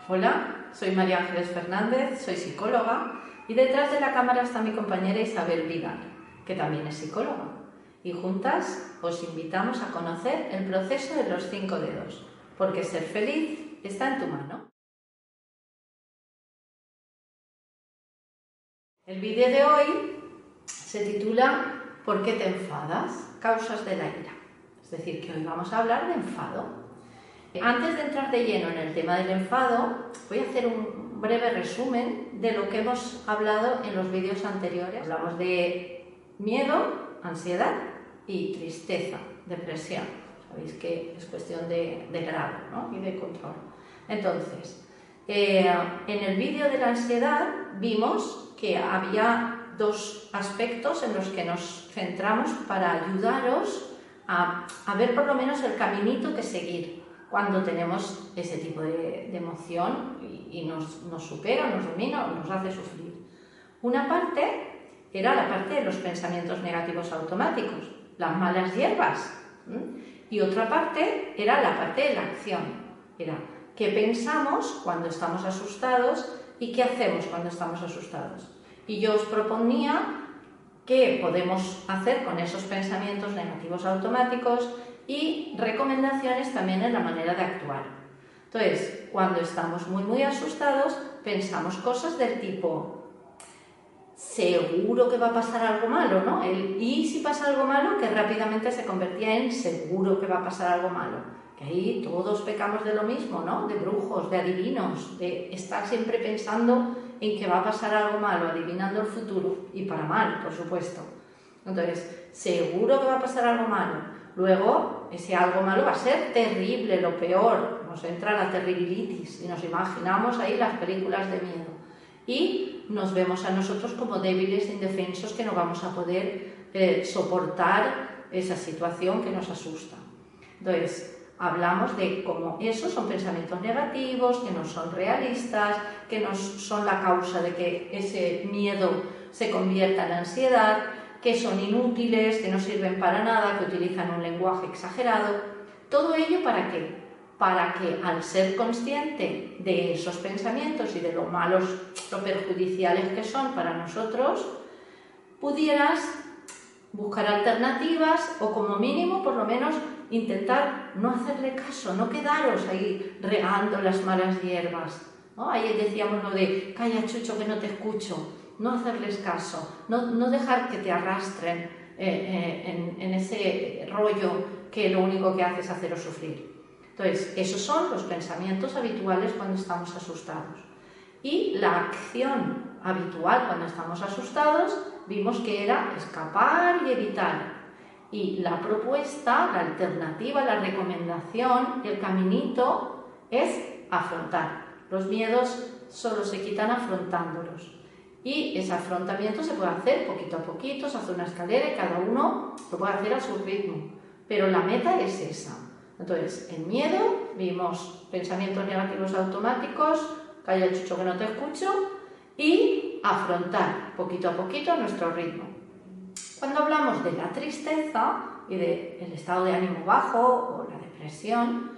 Hola, soy María Ángeles Fernández, soy psicóloga y detrás de la cámara está mi compañera Isabel Vidal, que también es psicóloga. Y juntas os invitamos a conocer el proceso de los 5 dedos, porque ser feliz está en tu mano. El vídeo de hoy se titula ¿Por qué te enfadas? Causas de la ira. Es decir, que hoy vamos a hablar de enfado. Antes de entrar de lleno en el tema del enfado, voy a hacer un breve resumen de lo que hemos hablado en los vídeos anteriores. Hablamos de miedo, ansiedad y tristeza, depresión. Sabéis que es cuestión de grado, ¿no? Y de control. Entonces, en el vídeo de la ansiedad vimos que había dos aspectos en los que nos centramos para ayudaros a ver por lo menos el caminito que seguir cuando tenemos ese tipo de emoción y nos supera, nos domina o nos hace sufrir. Una parte era la parte de los pensamientos negativos automáticos, las malas hierbas, y otra parte era la parte de la acción, era qué pensamos cuando estamos asustados y qué hacemos cuando estamos asustados. Y yo os proponía qué podemos hacer con esos pensamientos negativos automáticos y recomendaciones también en la manera de actuar. Entonces, cuando estamos muy asustados, pensamos cosas del tipo seguro que va a pasar algo malo, ¿no? Y si pasa algo malo, que rápidamente se convertía en seguro que va a pasar algo malo. Que ahí todos pecamos de lo mismo, ¿no? De brujos, de adivinos, de estar siempre pensando en que va a pasar algo malo, adivinando el futuro, y para mal, por supuesto. Entonces, seguro que va a pasar algo malo. Luego, ese algo malo va a ser terrible, lo peor. Nos entra la terribilitis y nos imaginamos ahí las películas de miedo. Y nos vemos a nosotros como débiles, indefensos, que no vamos a poder soportar esa situación que nos asusta. Entonces, hablamos de cómo esos son pensamientos negativos, que no son realistas, que no son la causa de que ese miedo se convierta en ansiedad, que son inútiles, que no sirven para nada, que utilizan un lenguaje exagerado. Todo ello ¿para qué? Para que al ser consciente de esos pensamientos y de lo malos, lo perjudiciales que son para nosotros, pudieras buscar alternativas o como mínimo por lo menos intentar no hacerle caso, no quedaros ahí regando las malas hierbas, ¿no? Ahí decíamos lo de calla chucho que no te escucho, no hacerles caso, no dejar que te arrastren en ese rollo que lo único que hace es haceros sufrir. Entonces, esos son los pensamientos habituales cuando estamos asustados. Y la acción habitual cuando estamos asustados vimos que era escapar y evitar. Y la propuesta, la alternativa, la recomendación, el caminito es afrontar. Los miedos solo se quitan afrontándolos. Y ese afrontamiento se puede hacer poquito a poquito, se hace una escalera y cada uno lo puede hacer a su ritmo. Pero la meta es esa. Entonces, el miedo, vimos pensamientos negativos automáticos, calla chucho que no te escucho, y afrontar poquito a poquito a nuestro ritmo. Cuando hablamos de la tristeza y del estado de ánimo bajo o la depresión,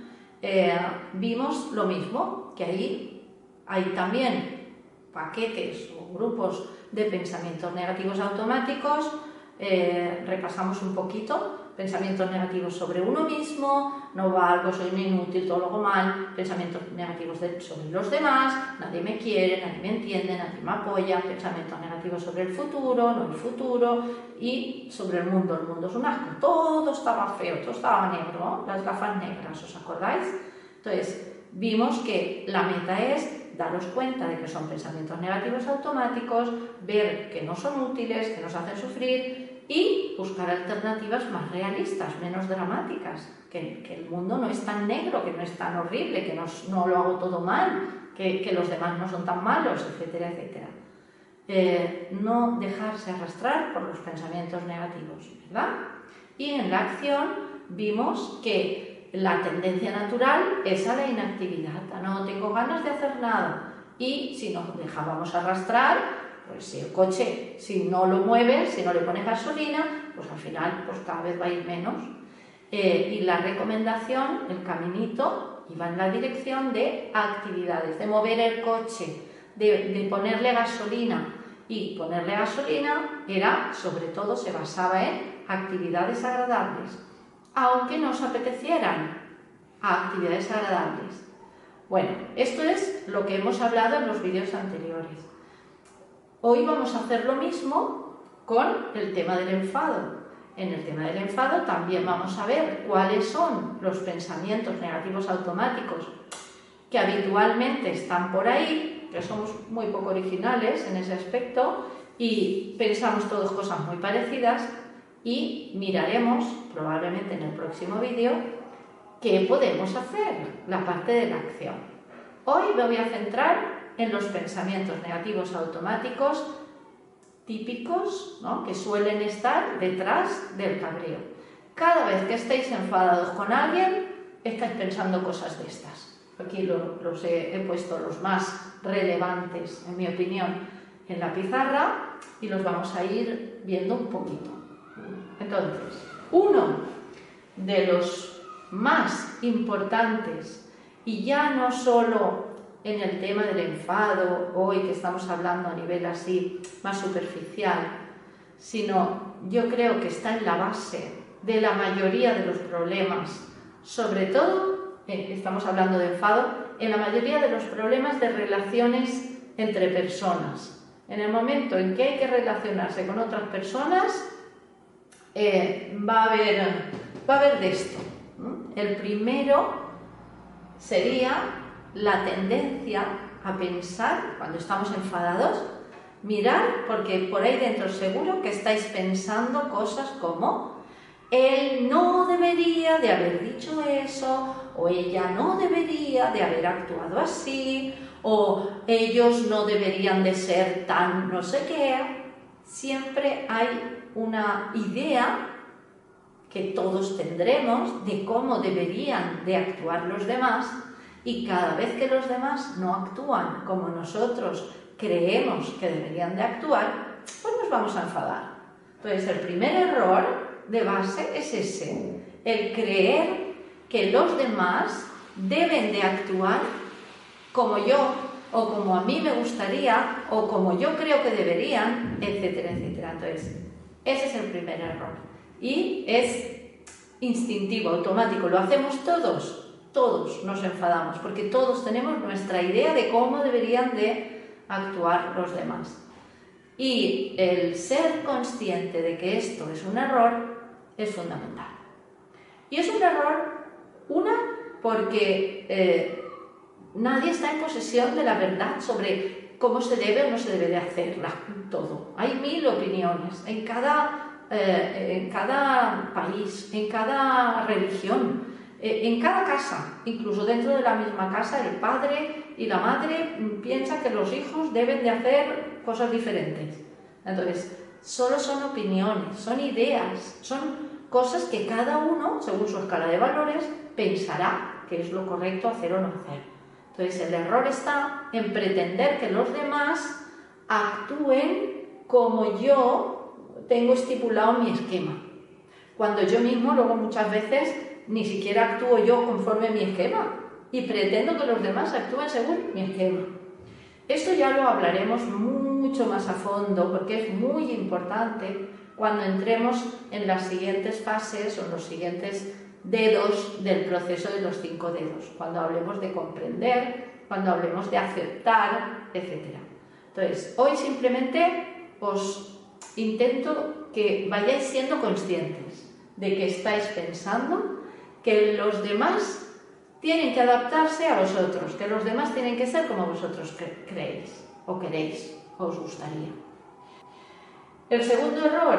vimos lo mismo, que ahí hay también paquetes o grupos de pensamientos negativos automáticos. Repasamos un poquito. Pensamientos negativos sobre uno mismo, no valgo, soy un inútil, todo lo hago mal, pensamientos negativos sobre los demás, nadie me quiere, nadie me entiende, nadie me apoya, pensamientos negativos sobre el futuro, no el futuro, y sobre el mundo es un asco, todo estaba feo, todo estaba negro, ¿no? Las gafas negras, ¿os acordáis? Entonces, vimos que la meta es daros cuenta de que son pensamientos negativos automáticos, ver que no son útiles, que nos hacen sufrir, y buscar alternativas más realistas, menos dramáticas, que el mundo no es tan negro, que no es tan horrible, que no lo hago todo mal, que los demás no son tan malos, etcétera, etcétera. No dejarse arrastrar por los pensamientos negativos, ¿verdad? Y en la acción vimos que la tendencia natural es a la inactividad, no tengo ganas de hacer nada, y si nos dejábamos arrastrar, pues si el coche, si no lo mueves, si no le pones gasolina, pues al final pues cada vez va a ir menos. y la recomendación, el caminito, iba en la dirección de actividades, de mover el coche, de ponerle gasolina. Y ponerle gasolina era, sobre todo, se basaba en actividades agradables, aunque nos apetecieran a actividades agradables. Bueno, esto es lo que hemos hablado en los vídeos anteriores. Hoy vamos a hacer lo mismo con el tema del enfado. En el tema del enfado también vamos a ver cuáles son los pensamientos negativos automáticos que habitualmente están por ahí, que somos muy poco originales en ese aspecto y pensamos todos cosas muy parecidas, y miraremos, probablemente en el próximo vídeo, qué podemos hacer, la parte de la acción. Hoy me voy a centrar en los pensamientos negativos automáticos típicos, ¿no?, que suelen estar detrás del cabreo. Cada vez que estéis enfadados con alguien, estáis pensando cosas de estas. Aquí los he puesto los más relevantes, en mi opinión, en la pizarra y los vamos a ir viendo un poquito. Entonces, uno de los más importantes, y ya no solo en el tema del enfado, hoy que estamos hablando a nivel así más superficial, sino yo creo que está en la base de la mayoría de los problemas, sobre todo, estamos hablando de enfado, en la mayoría de los problemas de relaciones entre personas. En el momento en que hay que relacionarse con otras personas, va a haber de esto. El primero sería la tendencia a pensar, cuando estamos enfadados, mirar, porque por ahí dentro seguro que estáis pensando cosas como: él no debería de haber dicho eso, o ella no debería de haber actuado así, o ellos no deberían de ser tan no sé qué. Siempre hay una idea que todos tendremos de cómo deberían de actuar los demás, y cada vez que los demás no actúan como nosotros creemos que deberían de actuar, pues nos vamos a enfadar. Entonces, el primer error de base es ese, el creer que los demás deben de actuar como yo, o como a mí me gustaría, o como yo creo que deberían, etcétera, etcétera. Entonces, ese es el primer error. Y es instintivo, automático, lo hacemos todos nos enfadamos, porque todos tenemos nuestra idea de cómo deberían de actuar los demás. Y el ser consciente de que esto es un error es fundamental. Y es un error, porque nadie está en posesión de la verdad sobre cómo se debe o no se debe de hacer todo. Hay 1000 opiniones en cada país, en cada religión, en cada casa. Incluso dentro de la misma casa, el padre y la madre piensan que los hijos deben de hacer cosas diferentes. Entonces, solo son opiniones, son ideas, son cosas que cada uno, según su escala de valores, pensará que es lo correcto hacer o no hacer. Entonces, el error está en pretender que los demás actúen como yo tengo estipulado mi esquema, cuando yo mismo luego muchas veces ni siquiera actúo yo conforme mi esquema y pretendo que los demás actúen según mi esquema. Esto ya lo hablaremos mucho más a fondo, porque es muy importante cuando entremos en las siguientes fases o en los siguientes dedos del proceso de los 5 dedos, cuando hablemos de comprender, cuando hablemos de aceptar, etc. Entonces, hoy simplemente os intento que vayáis siendo conscientes de que estáis pensando que los demás tienen que adaptarse a vosotros, que los demás tienen que ser como vosotros creéis o queréis o os gustaría. El segundo error,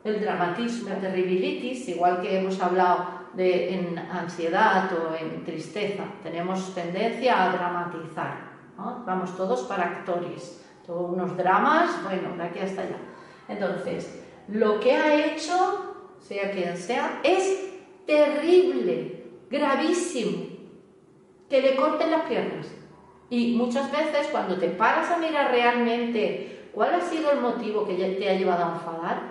el dramatismo, la terribilitis, igual que hemos hablado en ansiedad o en tristeza, tenemos tendencia a dramatizar, ¿no? Vamos todos para actores, todos unos dramas, bueno, de aquí hasta allá. Entonces, lo que ha hecho, sea quien sea, es terrible, gravísimo, que le corten las piernas. Y muchas veces cuando te paras a mirar realmente cuál ha sido el motivo que te ha llevado a enfadar,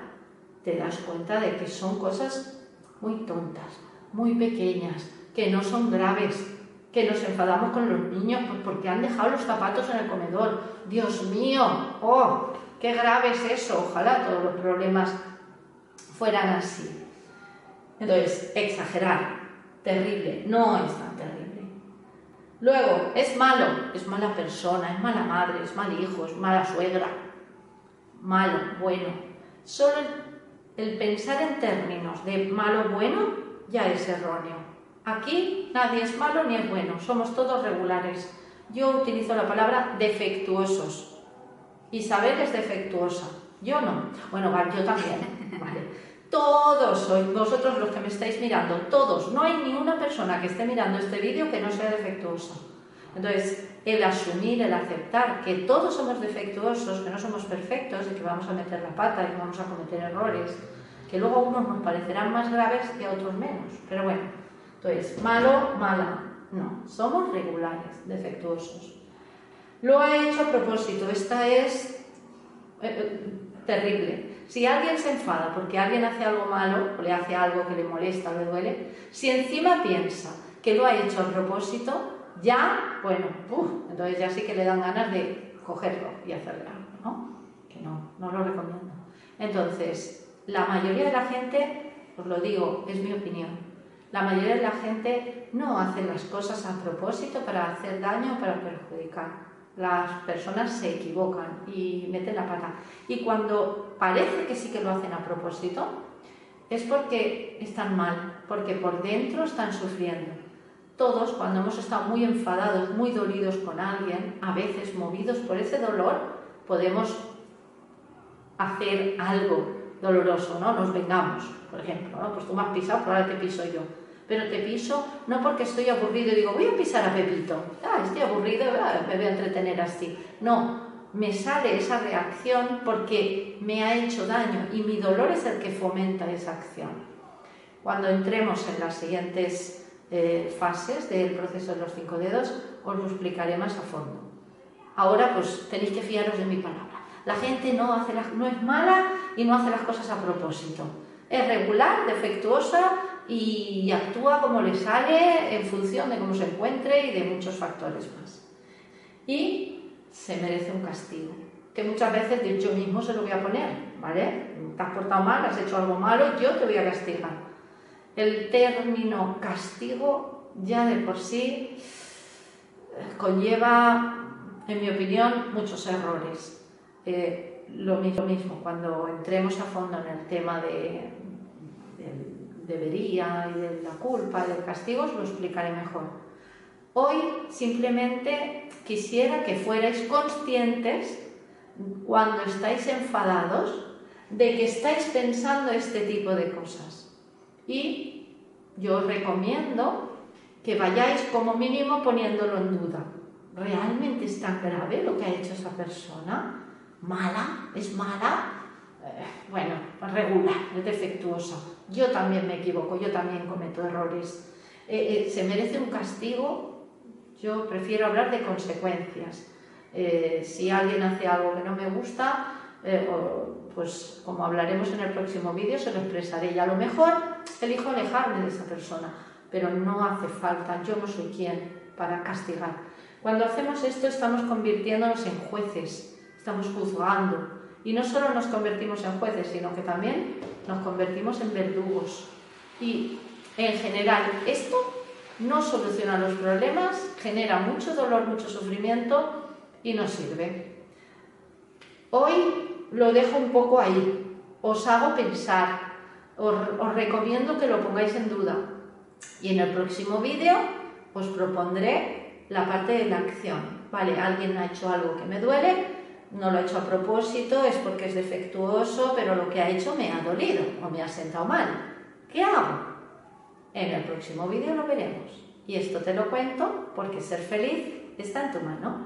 te das cuenta de que son cosas muy tontas, muy pequeñas, que no son graves, que nos enfadamos con los niños porque han dejado los zapatos en el comedor. Dios mío, ¡oh! ¡Qué grave es eso! Ojalá todos los problemas fueran así. Entonces, exagerar, terrible, no es tan terrible. Luego, es malo, es mala persona, es mala madre, es mal hijo, es mala suegra. Malo, bueno. Solo el pensar en términos de malo, bueno, ya es erróneo. Aquí nadie es malo ni es bueno, somos todos regulares. Yo utilizo la palabra defectuosos. Isabel es defectuosa, yo no. Bueno, vale, yo también. Vale. Todos sois, vosotros los que me estáis mirando, todos, no hay ni una persona que esté mirando este vídeo que no sea defectuosa. Entonces, el asumir, el aceptar que todos somos defectuosos, que no somos perfectos y que vamos a meter la pata y que vamos a cometer errores, que luego a unos nos parecerán más graves y a otros menos, pero bueno. Entonces, malo, mala, no, somos regulares, defectuosos. Lo ha hecho a propósito, esta es terrible. Si alguien se enfada porque alguien hace algo malo, o le hace algo que le molesta o le duele, si encima piensa que lo ha hecho a propósito, ya, bueno, entonces ya sí que le dan ganas de cogerlo y hacerle algo, ¿no? Que no lo recomiendo. Entonces, la mayoría de la gente, os lo digo, es mi opinión, la mayoría de la gente no hace las cosas a propósito para hacer daño o para perjudicar. Las personas se equivocan y meten la pata. Y cuando parece que sí que lo hacen a propósito, es porque están mal, porque por dentro están sufriendo. Todos, cuando hemos estado muy enfadados, muy dolidos con alguien, a veces movidos por ese dolor, podemos hacer algo doloroso, ¿no? Nos vengamos, por ejemplo, ¿no? Pues tú me has pisado, pero ahora te piso yo. Pero te piso no porque estoy aburrido y digo, voy a pisar a Pepito. Estoy aburrido, me voy a entretener así. No, me sale esa reacción porque me ha hecho daño y mi dolor es el que fomenta esa acción. Cuando entremos en las siguientes fases del proceso de los 5 dedos, os lo explicaré más a fondo. Ahora, pues tenéis que fiaros de mi palabra. La gente no es mala y no hace las cosas a propósito. Es regular, defectuosa y actúa como le sale en función de cómo se encuentre y de muchos factores más. Y se merece un castigo, que muchas veces yo mismo se lo voy a poner, ¿vale? Te has portado mal, has hecho algo malo, yo te voy a castigar. El término castigo ya de por sí conlleva, en mi opinión, muchos errores. Lo mismo, cuando entremos a fondo en el tema del debería y de la culpa y del castigo, os lo explicaré mejor. Hoy simplemente quisiera que fuerais conscientes, cuando estáis enfadados, de que estáis pensando este tipo de cosas. Y yo os recomiendo que vayáis como mínimo poniéndolo en duda. ¿Realmente es tan grave lo que ha hecho esa persona? ¿Mala? ¿Es mala? Bueno, regular, es defectuosa. Yo también me equivoco, yo también cometo errores. ¿Se merece un castigo? Yo prefiero hablar de consecuencias. Si alguien hace algo que no me gusta, pues como hablaremos en el próximo vídeo, se lo expresaré. Y a lo mejor elijo alejarme de esa persona, pero no hace falta, yo no soy quien para castigar. Cuando hacemos esto estamos convirtiéndonos en jueces, estamos juzgando. Y no solo nos convertimos en jueces, sino que también nos convertimos en verdugos. Y en general esto no soluciona los problemas, genera mucho dolor, mucho sufrimiento y no sirve. Hoy lo dejo un poco ahí, os hago pensar, os recomiendo que lo pongáis en duda. Y en el próximo vídeo os propondré la parte de la acción. Vale, alguien ha hecho algo que me duele, no lo ha hecho a propósito, es porque es defectuoso, pero lo que ha hecho me ha dolido o me ha sentado mal. ¿Qué hago? En el próximo vídeo lo veremos. Y esto te lo cuento porque ser feliz está en tu mano.